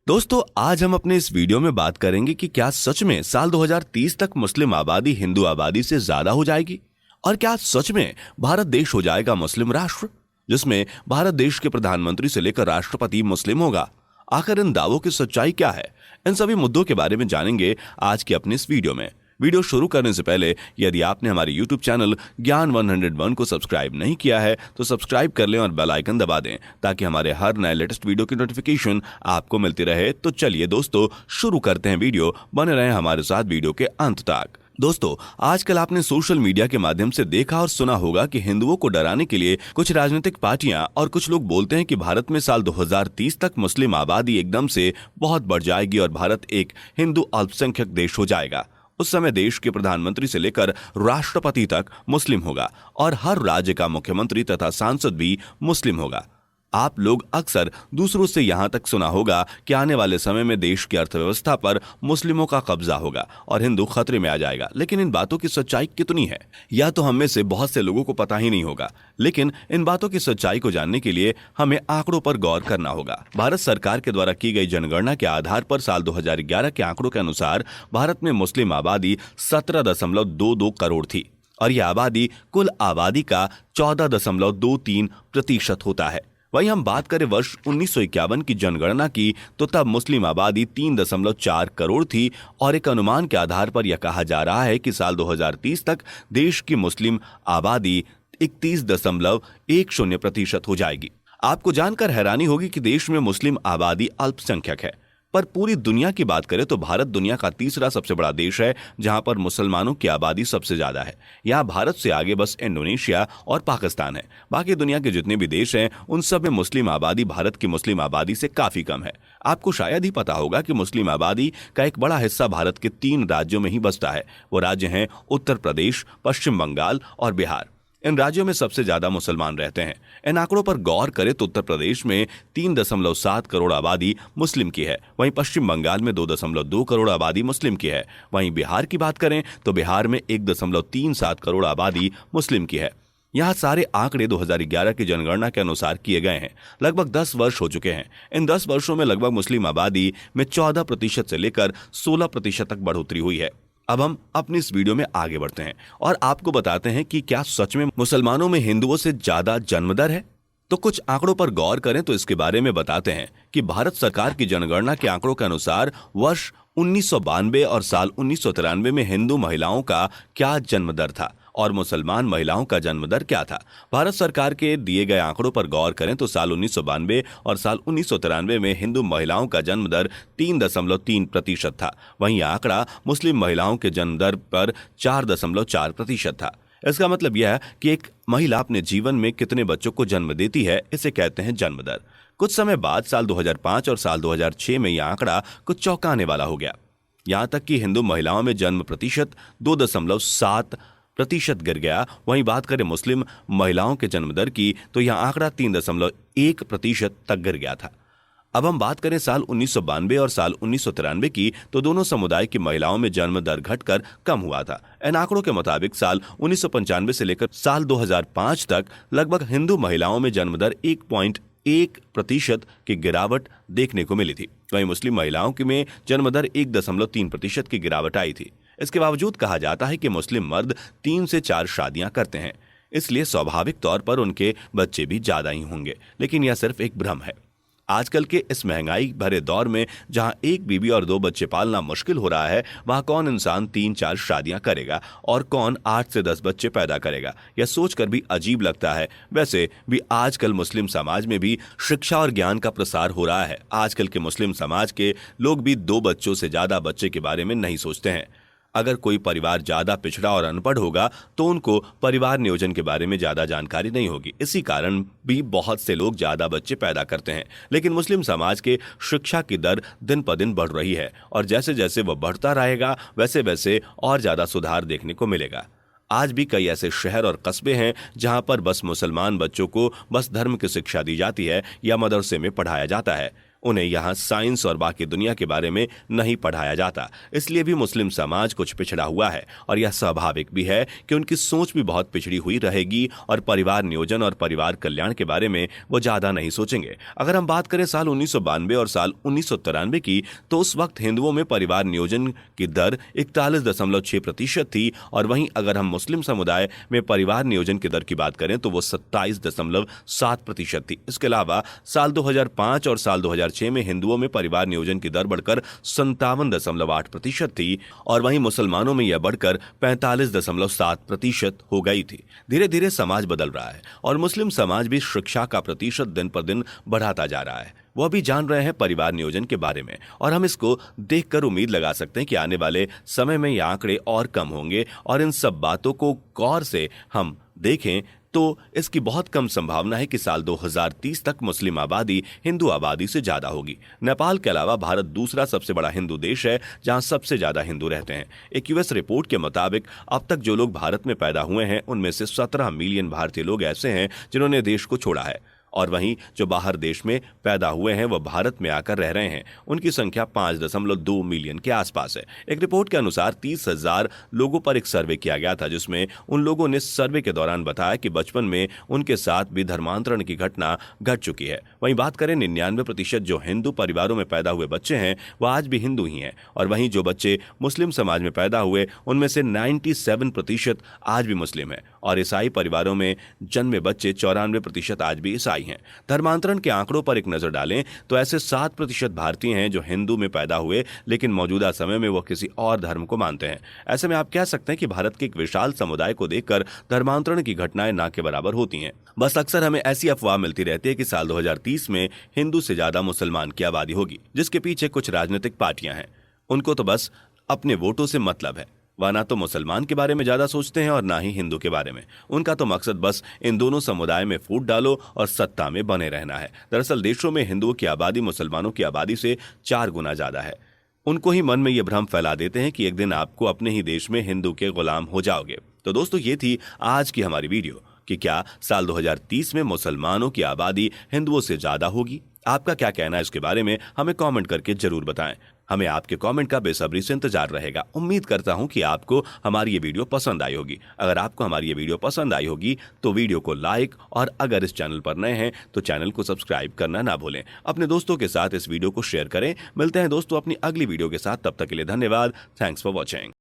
दोस्तों, आज हम अपने इस वीडियो में बात करेंगे कि क्या सच में साल 2030 तक मुस्लिम आबादी हिंदू आबादी से ज्यादा हो जाएगी और क्या सच में भारत देश हो जाएगा मुस्लिम राष्ट्र, जिसमें भारत देश के प्रधानमंत्री से लेकर राष्ट्रपति मुस्लिम होगा। आखिर इन दावों की सच्चाई क्या है, इन सभी मुद्दों के बारे में जानेंगे आज की अपनी इस वीडियो में। वीडियो शुरू करने से पहले यदि आपने हमारे YouTube चैनल ज्ञान 101 को सब्सक्राइब नहीं किया है तो सब्सक्राइब कर लें और बेल आइकन दबा दें ताकि हमारे हर नए लेटेस्ट वीडियो की नोटिफिकेशन आपको मिलती रहे। तो चलिए दोस्तों, शुरू करते हैं वीडियो। बने रहें हमारे साथ वीडियो के अंत तक। दोस्तों, आजकल आपने सोशल मीडिया के माध्यम से देखा और सुना होगा कि हिंदुओं को डराने के लिए कुछ राजनीतिक पार्टियां और कुछ लोग बोलते हैं कि भारत में साल 2030 तक मुस्लिम आबादी एकदम से बहुत बढ़ जाएगी और भारत एक हिंदू अल्पसंख्यक देश हो जाएगा। उस समय देश के प्रधानमंत्री से लेकर राष्ट्रपति तक मुस्लिम होगा और हर राज्य का मुख्यमंत्री तथा सांसद भी मुस्लिम होगा। आप लोग अक्सर दूसरों से यहां तक सुना होगा कि आने वाले समय में देश की अर्थव्यवस्था पर मुस्लिमों का कब्जा होगा और हिंदू खतरे में आ जाएगा। लेकिन इन बातों की सच्चाई कितनी है, या तो हम में से बहुत से लोगों को पता ही नहीं होगा। लेकिन इन बातों की सच्चाई को जानने के लिए हमें आंकड़ों पर गौर करना होगा। भारत सरकार के द्वारा की गई जनगणना के आधार पर साल 2011 के आंकड़ों के अनुसार भारत में मुस्लिम आबादी 17.22 करोड़ थी और यह आबादी कुल आबादी का 14.23% होता है। वहीं हम बात करें वर्ष 1951 की जनगणना की तो तब मुस्लिम आबादी 3.4 करोड़ थी और एक अनुमान के आधार पर यह कहा जा रहा है कि साल 2030 तक देश की मुस्लिम आबादी 31.10% हो जाएगी। आपको जानकर हैरानी होगी कि देश में मुस्लिम आबादी अल्पसंख्यक है, पर पूरी दुनिया की बात करें तो भारत दुनिया का तीसरा सबसे बड़ा देश है जहां पर मुसलमानों की आबादी सबसे ज्यादा है। यहां भारत से आगे बस इंडोनेशिया और पाकिस्तान है। बाकी दुनिया के जितने भी देश हैं उन सब में मुस्लिम आबादी भारत की मुस्लिम आबादी से काफी कम है। आपको शायद ही पता होगा कि मुस्लिम आबादी का एक बड़ा हिस्सा भारत के 3 राज्यों में ही बसता है। वो राज्य हैं उत्तर प्रदेश, पश्चिम बंगाल और बिहार। इन राज्यों में सबसे ज्यादा मुसलमान रहते हैं। इन आंकड़ों पर गौर करें तो उत्तर प्रदेश में 3.7 करोड़ आबादी मुस्लिम की है। वहीं पश्चिम बंगाल में 2.2 करोड़ आबादी मुस्लिम की है। वहीं बिहार की बात करें तो बिहार में 1.37 करोड़ आबादी मुस्लिम की है। यहाँ सारे आंकड़े 2011 की जनगणना के अनुसार किए गए हैं। लगभग 10 वर्ष हो चुके हैं। इन 10 वर्षों में लगभग मुस्लिम आबादी में 14% से लेकर 16% तक बढ़ोतरी हुई है। अब हम अपनी इस वीडियो में आगे बढ़ते हैं और आपको बताते हैं कि क्या सच में मुसलमानों में हिंदुओं से ज्यादा जन्म दर है। तो कुछ आंकड़ों पर गौर करें तो इसके बारे में बताते हैं कि भारत सरकार की जनगणना के आंकड़ों के अनुसार वर्ष 1992 और साल 1993 में हिंदू महिलाओं का क्या जन्म दर था और मुसलमान महिलाओं का जन्म दर क्या था। भारत सरकार के दिए गए आंकड़ों पर गौर करें तो साल 1992 और साल 1993 में हिंदू महिलाओं का जन्म दर 3.3% था। वहीं आंकड़ा मुस्लिम महिलाओं के जन्म दर पर 4.4% था। इसका मतलब यह है कि एक महिला अपने जीवन में कितने बच्चों को जन्म देती है, इसे कहते हैं जन्म दर। कुछ समय बाद साल 2005 और साल 2006 में यह आंकड़ा कुछ चौंकाने वाला हो गया। यहां तक कि हिंदू महिलाओं में जन्म प्रतिशत 2.7% गिर गया। वहीं बात करें मुस्लिम महिलाओं के जन्म दर की तो यह आंकड़ा 3.1% तक गिर गया था। अब हम बात करें साल 1992 और साल 1993 की तो दोनों समुदाय की महिलाओं में जन्म दर घटकर कम हुआ था। इन आंकड़ों के मुताबिक साल 1995 से लेकर साल 2005 तक लगभग हिंदू महिलाओं में जन्म दर 1.1% की गिरावट देखने को मिली थी। वहीं मुस्लिम महिलाओं की में जन्म दर 1.3% की गिरावट आई थी। इसके बावजूद कहा जाता है कि मुस्लिम मर्द 3 से 4 शादियां करते हैं, इसलिए स्वाभाविक तौर पर उनके बच्चे भी ज्यादा ही होंगे। लेकिन यह सिर्फ एक भ्रम है। आजकल के इस महंगाई भरे दौर में जहां एक बीवी और 2 बच्चे पालना मुश्किल हो रहा है, वहां कौन इंसान 3-4 शादियां करेगा और कौन 8 से 10 बच्चे पैदा करेगा, यह सोचकर भी अजीब लगता है। वैसे भी आजकल मुस्लिम समाज में भी शिक्षा और ज्ञान का प्रसार हो रहा है। आजकल के मुस्लिम समाज के लोग भी 2 बच्चों से ज्यादा बच्चे के बारे में नहीं सोचते हैं। अगर कोई परिवार ज्यादा पिछड़ा और अनपढ़ होगा तो उनको परिवार नियोजन के बारे में ज्यादा जानकारी नहीं होगी। इसी कारण भी बहुत से लोग ज्यादा बच्चे पैदा करते हैं। लेकिन मुस्लिम समाज के शिक्षा की दर दिन पर दिन बढ़ रही है और जैसे जैसे वह बढ़ता रहेगा वैसे वैसे और ज्यादा सुधार देखने को मिलेगा। आज भी कई ऐसे शहर और कस्बे हैं जहां पर बस मुसलमान बच्चों को बस धर्म की शिक्षा दी जाती है या मदरसे में पढ़ाया जाता है। उन्हें यहाँ साइंस और बाकी दुनिया के बारे में नहीं पढ़ाया जाता। इसलिए भी मुस्लिम समाज कुछ पिछड़ा हुआ है और यह स्वाभाविक भी है कि उनकी सोच भी बहुत पिछड़ी हुई रहेगी और परिवार नियोजन और परिवार कल्याण के बारे में वो ज्यादा नहीं सोचेंगे। अगर हम बात करें साल 1992 और साल 1993 की, तो उस वक्त हिंदुओं में परिवार नियोजन की दर 41.6% थी और वहीं अगर हम मुस्लिम समुदाय में परिवार नियोजन की दर की बात करें तो वो 27.7% थी। इसके अलावा साल 2005 और साल 2006 में हिंदुओं में परिवार नियोजन की दर बढ़कर 57.8% थी और वहीं मुसलमानों में यह बढ़कर 45.7% हो गई थी। धीरे धीरे समाज बदल रहा है और मुस्लिम समाज भी शिक्षा का प्रतिशत दिन पर दिन बढ़ाता जा रहा है। वो भी जान रहे हैं परिवार नियोजन के बारे में और हम इसको देखकर उम्मीद लगा सकते हैं कि आने वाले समय में ये आंकड़े और कम होंगे और इन सब बातों को गौर से हम देखें तो इसकी बहुत कम संभावना है कि साल 2030 तक मुस्लिम आबादी हिंदू आबादी से ज्यादा होगी। नेपाल के अलावा भारत दूसरा सबसे बड़ा हिंदू देश है जहां सबसे ज्यादा हिंदू रहते हैं। एक यूएस रिपोर्ट के मुताबिक अब तक जो लोग भारत में पैदा हुए हैं उनमें से 17 मिलियन भारतीय लोग ऐसे हैं जिन्होंने देश को छोड़ा है और वहीं जो बाहर देश में पैदा हुए हैं वह भारत में आकर रह रहे हैं, उनकी संख्या 5.2 मिलियन के आसपास है। एक रिपोर्ट के अनुसार 30,000 लोगों पर एक सर्वे किया गया था जिसमें उन लोगों ने सर्वे के दौरान बताया कि बचपन में उनके साथ भी धर्मांतरण की घटना घट चुकी है। वहीं बात करें 99% जो हिंदू परिवारों में पैदा हुए बच्चे हैं वह आज भी हिंदू ही हैं और वहीं जो बच्चे मुस्लिम समाज में पैदा हुए उनमें से 97% आज भी मुस्लिम है और ईसाई परिवारों में जन्मे बच्चे 94% आज भी ईसाई हैं। धर्मांतरण के आंकड़ों पर एक नजर डालें तो ऐसे 7% भारतीय हैं जो हिंदू में पैदा हुए लेकिन मौजूदा समय में वो किसी और धर्म को मानते हैं। ऐसे में आप कह सकते हैं कि भारत के एक विशाल समुदाय को देखकर धर्मांतरण की घटनाएं ना के बराबर होती हैं। बस अक्सर हमें ऐसी अफवाह मिलती रहती है कि साल 2030 में हिंदू से ज्यादा मुसलमान की आबादी होगी, जिसके पीछे कुछ राजनीतिक पार्टियां हैं। उनको तो बस अपने वोटों से मतलब है, वह ना तो मुसलमान के बारे में ज्यादा सोचते हैं और ना ही हिंदू के बारे में। उनका तो मकसद बस इन दोनों समुदाय में फूट डालो और सत्ता में बने रहना है। दरअसल देशों में हिंदुओं की आबादी मुसलमानों की आबादी से 4 गुना ज्यादा है। उनको ही मन में यह भ्रम फैला देते हैं कि एक दिन आपको अपने ही देश में हिंदू के गुलाम हो जाओगे। तो दोस्तों, ये थी आज की हमारी वीडियो कि क्या साल 2030 में मुसलमानों की आबादी हिंदुओं से ज्यादा होगी। आपका क्या कहना है इसके बारे में हमें कमेंट करके जरूर बताएं। हमें आपके कमेंट का बेसब्री से इंतजार रहेगा। उम्मीद करता हूं कि आपको हमारी ये वीडियो पसंद आई होगी। अगर आपको हमारी ये वीडियो पसंद आई होगी तो वीडियो को लाइक और अगर इस चैनल पर नए हैं तो चैनल को सब्सक्राइब करना ना भूलें। अपने दोस्तों के साथ इस वीडियो को शेयर करें। मिलते हैं दोस्तों अपनी अगली वीडियो के साथ, तब तक के लिए धन्यवाद। Thanks for watching.